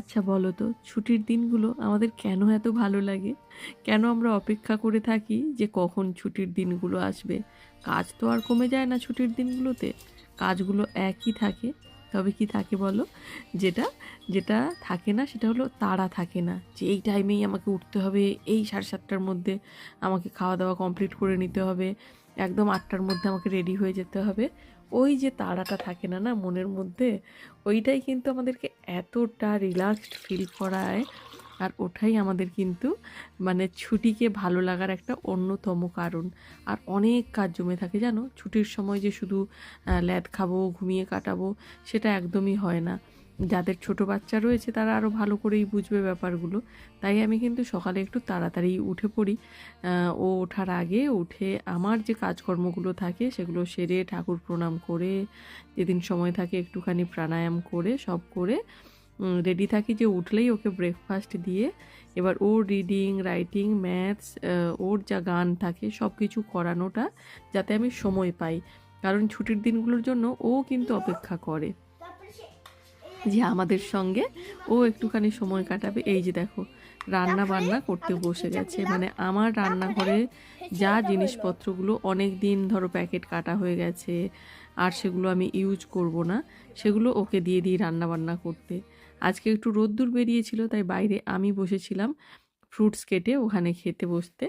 আচ্ছা বলো তো, ছুটির দিনগুলো আমাদের কেন এত ভালো লাগে? কেন আমরা অপেক্ষা করে থাকি যে কখন ছুটির দিনগুলো আসবে? কাজ তো আর কমে যায় না ছুটির দিনগুলোতে, কাজগুলো একই থাকে। তবে কি থাকে বলো? যেটা যেটা থাকে না সেটা হলো তাড়া থাকে না, যে এই টাইমেই আমাকে উঠতে হবে, এই 7:30টার মধ্যে আমাকে খাওয়া দাওয়া কমপ্লিট করে নিতে হবে, একদম 8টার মধ্যে আমাকে রেডি হয়ে যেতে হবে। ওই যে তাড়াটা থাকে না না মনের মধ্যে, ওইটাই কিন্তু আমাদেরকে এতটা রিল্যাক্সড ফিল করায়। আর ওঠাই আমাদের কিন্তু মানে ছুটিকে ভালো লাগার একটা অন্যতম কারণ। আর অনেক কাজ জমে থাকে জানো, ছুটির সময় যে শুধু ল্যাদ খাবো ঘুমিয়ে কাটাবো সেটা একদমই হয় না। যাদের ছোট বাচ্চা রয়েছে তারা আরও ভালো করেই বুঝবে ব্যাপারগুলো। তাই আমি কিন্তু সকালে একটু তাড়াতাড়ি উঠে পড়ি। ও ওঠার আগে উঠে আমার যে কাজকর্মগুলো থাকে সেগুলো সেরে ঠাকুর প্রণাম করে, যেদিন সময় থাকে একটুখানি প্রাণায়াম করে সব করে রেডি থাকি, যে উঠলেই ওকে ব্রেকফাস্ট দিয়ে এবার ওর রিডিং রাইটিং ম্যাথস, ওর যা গান থাকে সব কিছু করানোটা, যাতে আমি সময় পাই। কারণ ছুটির দিনগুলোর জন্য ও কিন্তু অপেক্ষা করে যে আমাদের সঙ্গে ও একটুখানি সময় কাটাবে। এই যে দেখো, রান্না বান্না করতে বসে গেছে, মানে আমার রান্নাঘরে যা জিনিসপত্রগুলো অনেক দিন ধরো প্যাকেট কাটা হয়ে গেছে আর সেগুলো আমি ইউজ করব না, সেগুলো ওকে দিয়ে দিই রান্না বান্না করতে। আজকে একটু রোদ্দুর বেরিয়েছিল তাই বাইরে আমি বসেছিলাম ফ্রুটস কেটে ওখানে খেতে বসতে।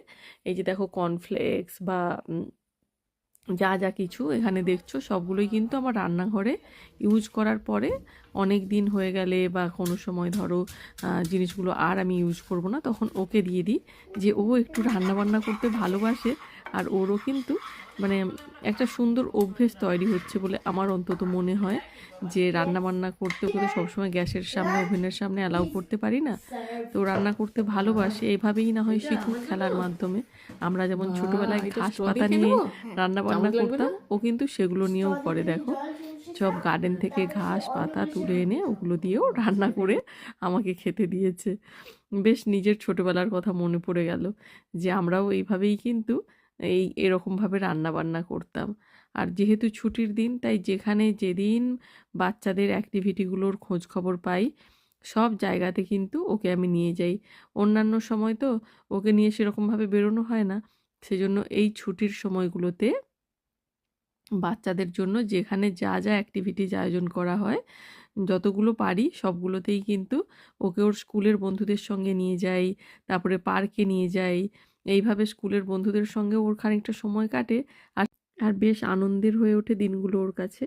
এই যে দেখো কর্নফ্লেক্স বা যা যা কিছু এখানে দেখছো সবগুলোই কিন্তু আমার রান্নাঘরে ইউজ করার পরে অনেক দিন হয়ে গেলে বা কোনো সময় ধরো জিনিসগুলো আর আমি ইউজ করব না, তখন ওকে দিয়ে দিই, যে ও একটু রান্না বান্না করতে ভালোবাসে। আর ওরও কিন্তু মানে একটা সুন্দর অভ্যেস তৈরি হচ্ছে বলে আমার অন্তত মনে হয়, যে রান্না বান্না করতে করতে সবসময় গ্যাসের সামনে ওভেনের সামনে অ্যালাউ করতে পারি না। তো রান্না করতে ভালোবাসে, এভাবেই না হয় শিখুক খেলার মাধ্যমে। আমরা যেমন ছোটোবেলায় ঘাস পাতা নিয়ে রান্না বান্না করতাম, ও কিন্তু সেগুলো নিয়েও করে দেখো, সব গার্ডেন থেকে ঘাস পাতা তুলে এনে ওগুলো দিয়েও রান্না করে আমাকে খেতে দিয়েছে। বেশ নিজের ছোটোবেলার কথা মনে পড়ে গেল, যে আমরাও এইভাবেই কিন্তু এরকমভাবে রান্না বান্না করতাম। আর যেহেতু ছুটির দিন তাই যেখানে যেদিন বাচ্চাদের অ্যাক্টিভিটিগুলোর খোঁজ খবর পাই সব জায়গাতে কিন্তু ওকে আমি নিয়ে যাই। অন্যান্য সময় তো ওকে নিয়ে সেরকমভাবে বেরোনো হয় না, সেজন্য এই ছুটির সময়গুলোতে বাচ্চাদের জন্য যেখানে যা যা অ্যাক্টিভিটিজ আয়োজন করা হয় যতগুলো পারি সবগুলোতেই কিন্তু ওকে ওর স্কুলের বন্ধুদের সঙ্গে নিয়ে যাই, তারপরে পার্কে নিয়ে যাই। এইভাবে স্কুলের বন্ধুদের সঙ্গে ওর খানিকটা সময় কাটে। আর আর বেশ আনন্দের হয়ে ওঠে দিনগুলো ওর কাছে।